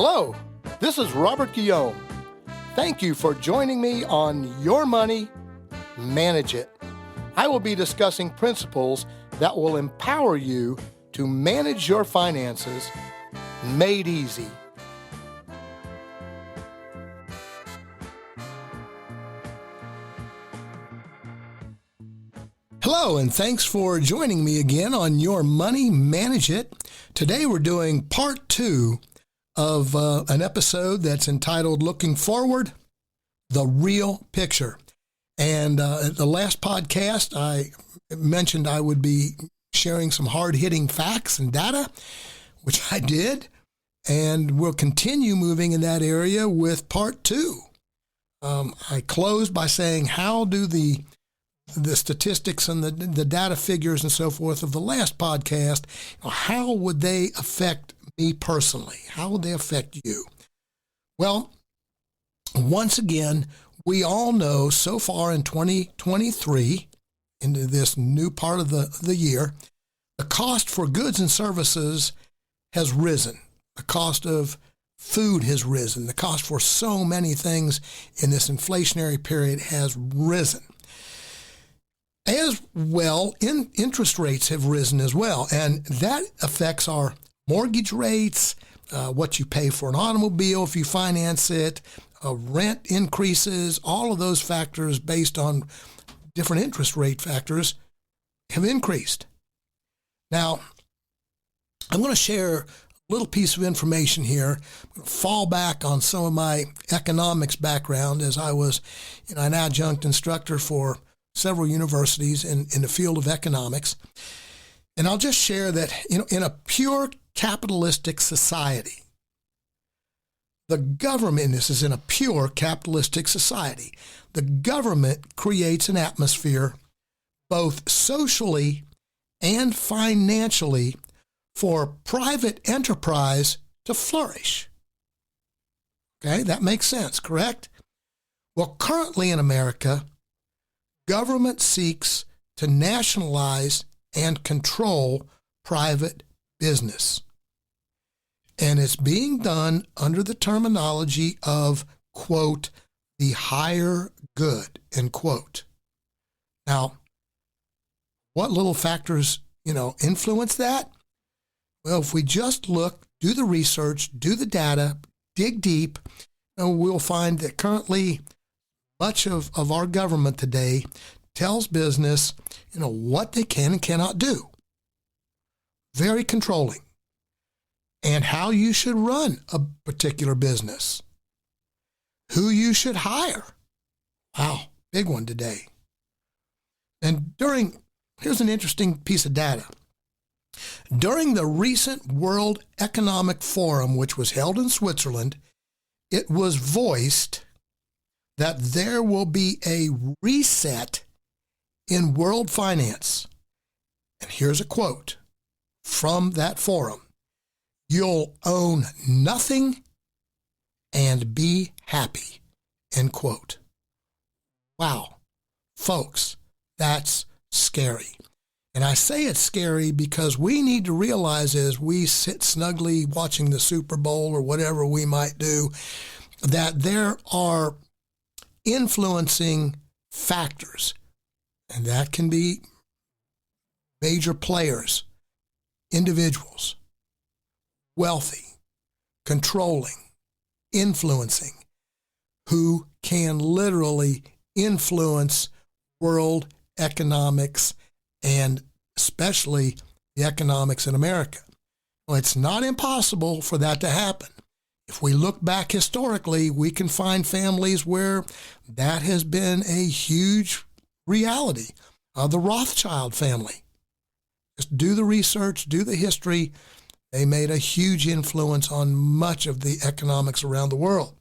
Hello, this is Robert Guillaume. Thank you for joining me on Your Money, Manage It. I will be discussing principles that will empower you to manage your finances made easy. Hello, and thanks for joining me again on Your Money, Manage It. Today we're doing part 2 of an episode that's entitled Looking Forward, The Real Picture. And at the last podcast, I mentioned I would be sharing some hard-hitting facts and data, which I did, and we'll continue moving in that area with part 2. I closed by saying, how do the statistics and the data figures and so forth of the last podcast, how would they affect me personally? How would they affect you? Well, once again, we all know so far in 2023, into this new part of the year, the cost for goods and services has risen. The cost of food has risen. The cost for so many things in this inflationary period has risen. As well, interest rates have risen as well, and that affects our mortgage rates, what you pay for an automobile if you finance it, rent increases, all of those factors based on different interest rate factors have increased. Now, I'm going to share a little piece of information here. I'm going to fall back on some of my economics background, as I was an adjunct instructor for several universities in the field of economics. And I'll just share that in a pure capitalistic society, the government, this is in a pure capitalistic society, the government creates an atmosphere both socially and financially for private enterprise to flourish. Okay, that makes sense, correct? Well, currently in America, government seeks to nationalize and control private business. And it's being done under the terminology of, quote, the higher good, end quote. Now, what little factors, influence that? Well, if we just look, do the research, do the data, dig deep, we'll find that currently much of our government today tells business, what they can and cannot do. Very controlling. And how you should run a particular business. Who you should hire. Wow, big one today. And here's an interesting piece of data. During the recent World Economic Forum, which was held in Switzerland, it was voiced that there will be a reset in world finance. And here's a quote from that forum. You'll own nothing and be happy, end quote. Wow, folks, that's scary. And I say it's scary because we need to realize as we sit snugly watching the Super Bowl or whatever we might do, that there are influencing factors, and that can be major players, individuals, wealthy, controlling, influencing, who can literally influence world economics and especially the economics in America. Well, it's not impossible for that to happen. If we look back historically, we can find families where that has been a huge reality. The Rothschild family. Just do the research, do the history. They made a huge influence on much of the economics around the world.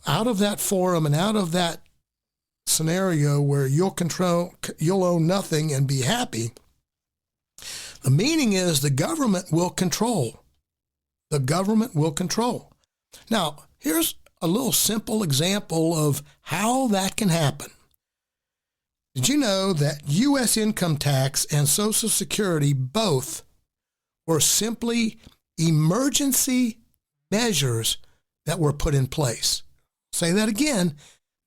Out of that forum and out of that scenario where you'll own nothing and be happy, the meaning is the government will control. The government will control. Now, here's a little simple example of how that can happen. Did you know that U.S. income tax and Social Security both were simply emergency measures that were put in place. Say that again.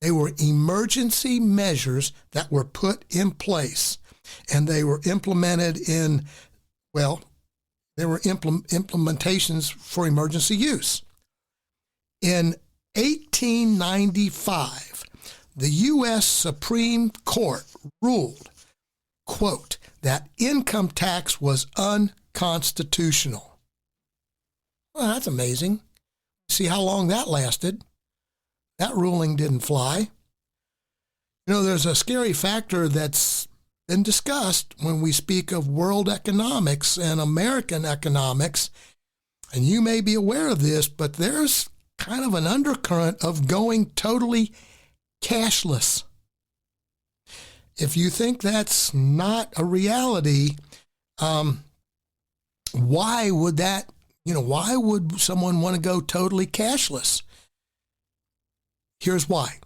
They were emergency measures that were put in place, and they were implemented in, well, there were implementations for emergency use. In 1895, the U.S. Supreme Court ruled, quote, that income tax was unconstitutional. Well, that's amazing. See how long that lasted. That ruling didn't fly. You know, there's a scary factor that's been discussed when we speak of world economics and American economics, and you may be aware of this, but there's kind of an undercurrent of going totally cashless. If you think that's not a reality, why would someone want to go totally cashless? Here's why.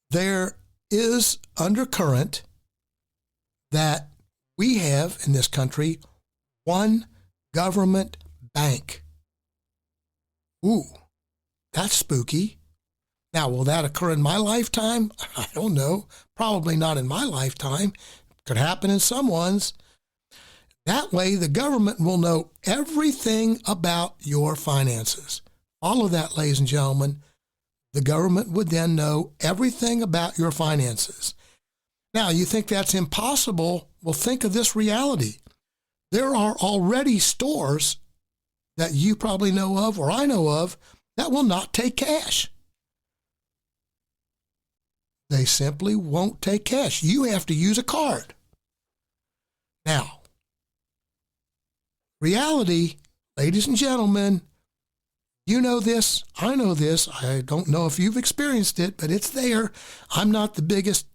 There is undercurrent that we have in this country one government bank. Ooh, that's spooky. Now, will that occur in my lifetime? I don't know. Probably not in my lifetime. Could happen in someone's. That way, the government will know everything about your finances. Follow that, ladies and gentlemen. The government would then know everything about your finances. Now, you think that's impossible? Well, think of this reality. There are already stores that you probably know of, or I know of, that will not take cash. They simply won't take cash. You have to use a card. Now, reality, ladies and gentlemen, you know this, I know this. I don't know if you've experienced it, but it's there. I'm not the biggest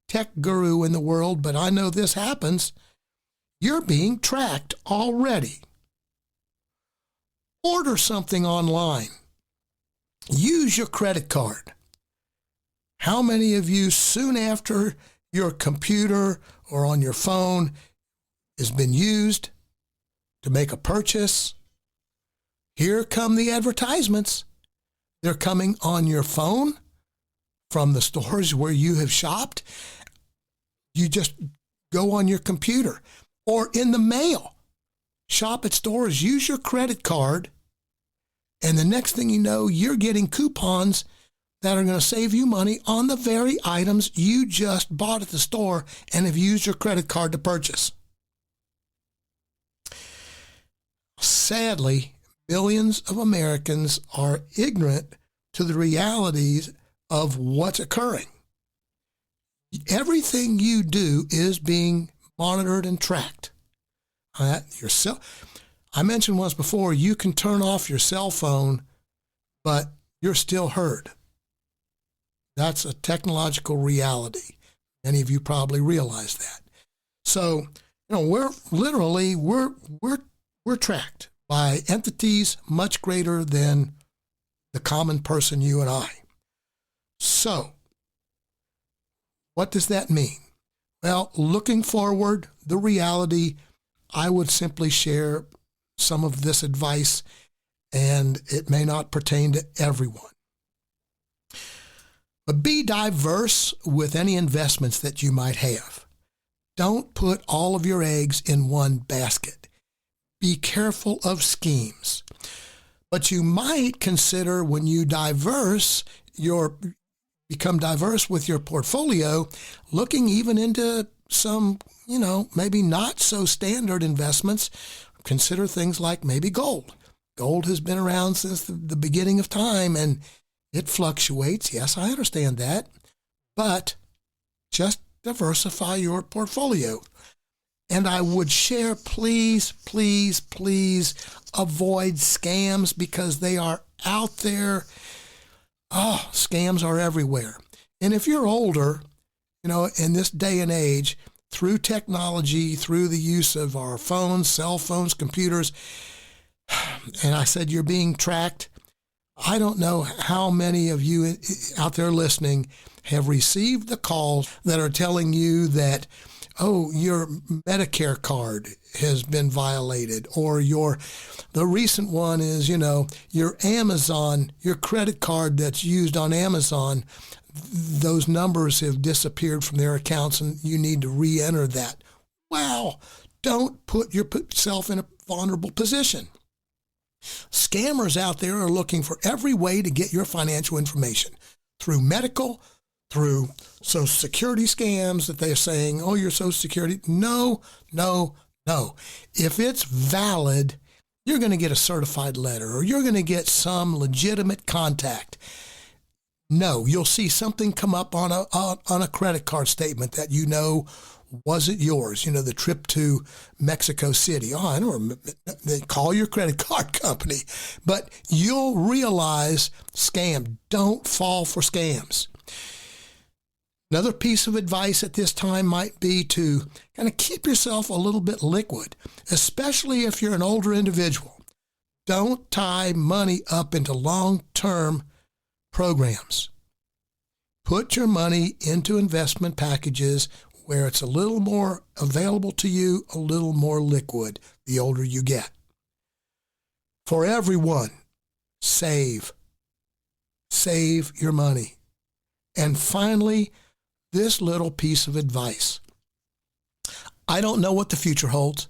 tech guru in the world, but I know this happens. You're being tracked already. Order something online. Use your credit card. How many of you, soon after your computer or on your phone has been used to make a purchase, here come the advertisements. They're coming on your phone from the stores where you have shopped. You just go on your computer or in the mail. Shop at stores, use your credit card, and the next thing you know, you're getting coupons that are going to save you money on the very items you just bought at the store and have used your credit card to purchase. Sadly, millions of Americans are ignorant to the realities of what's occurring. Everything you do is being monitored and tracked. I mentioned once before, you can turn off your cell phone, but you're still heard. That's a technological reality. Many of you probably realize that. So, we're tracked by entities much greater than the common person, you and I. So, what does that mean? Well, looking forward, the reality, I would simply share some of this advice, and it may not pertain to everyone. But be diverse with any investments that you might have. Don't put all of your eggs in one basket. Be careful of schemes. But you might consider, when you become diverse with your portfolio, looking even into some, maybe not so standard investments. Consider things like maybe gold. Gold has been around since the beginning of time, and it fluctuates. Yes, I understand that. But just diversify your portfolio. And I would share, please, please, please avoid scams, because they are out there. Oh, scams are everywhere. And if you're older, in this day and age, through technology, through the use of our phones, cell phones, computers, and I said you're being tracked, I don't know how many of you out there listening have received the calls that are telling you that oh, your Medicare card has been violated, or the recent one is, your Amazon, your credit card that's used on Amazon, those numbers have disappeared from their accounts and you need to re-enter that. Wow, don't put yourself in a vulnerable position. Scammers out there are looking for every way to get your financial information through medical, through Social Security scams that they're saying, oh, your Social Security. No. If it's valid, you're going to get a certified letter or you're going to get some legitimate contact. No, you'll see something come up on a credit card statement that wasn't yours. The trip to Mexico City. Oh, I don't remember. They call your credit card company. But you'll realize scam. Don't fall for scams. Another piece of advice at this time might be to kind of keep yourself a little bit liquid, especially if you're an older individual. Don't tie money up into long-term programs. Put your money into investment packages where it's a little more available to you, a little more liquid the older you get. For everyone, save. Save your money. And finally, this little piece of advice. I don't know what the future holds.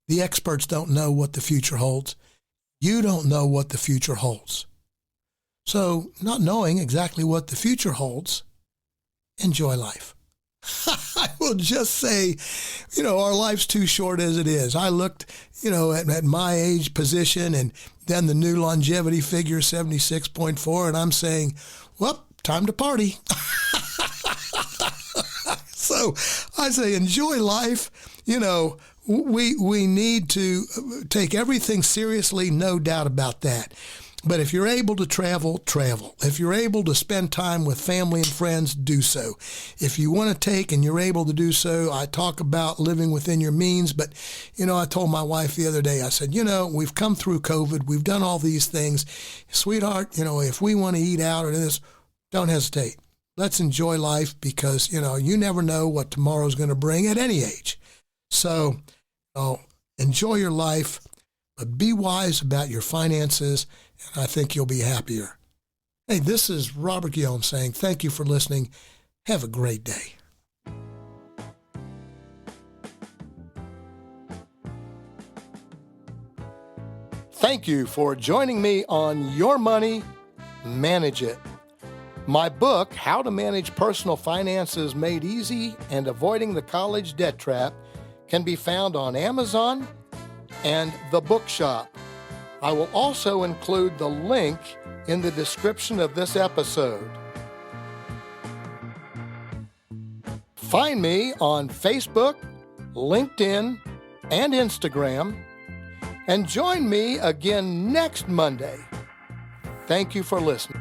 The experts don't know what the future holds. You don't know what the future holds. So, not knowing exactly what the future holds, enjoy life. I will just say, our life's too short as it is. I looked, at my age position and then the new longevity figure, 76.4, and I'm saying, well, time to party. So I say enjoy life. We need to take everything seriously, no doubt about that. But if you're able to travel, travel. If you're able to spend time with family and friends, do so. If you want to take and you're able to do so, I talk about living within your means. But, I told my wife the other day, I said, we've come through COVID. We've done all these things. Sweetheart, if we want to eat out or this, don't hesitate. Let's enjoy life because, you never know what tomorrow's going to bring at any age. So, enjoy your life, but be wise about your finances, and I think you'll be happier. Hey, this is Robert Guillaume saying thank you for listening. Have a great day. Thank you for joining me on Your Money, Manage It. My book, How to Manage Personal Finances Made Easy and Avoiding the College Debt Trap, can be found on Amazon and the bookshop. I will also include the link in the description of this episode. Find me on Facebook, LinkedIn, and Instagram, and join me again next Monday. Thank you for listening.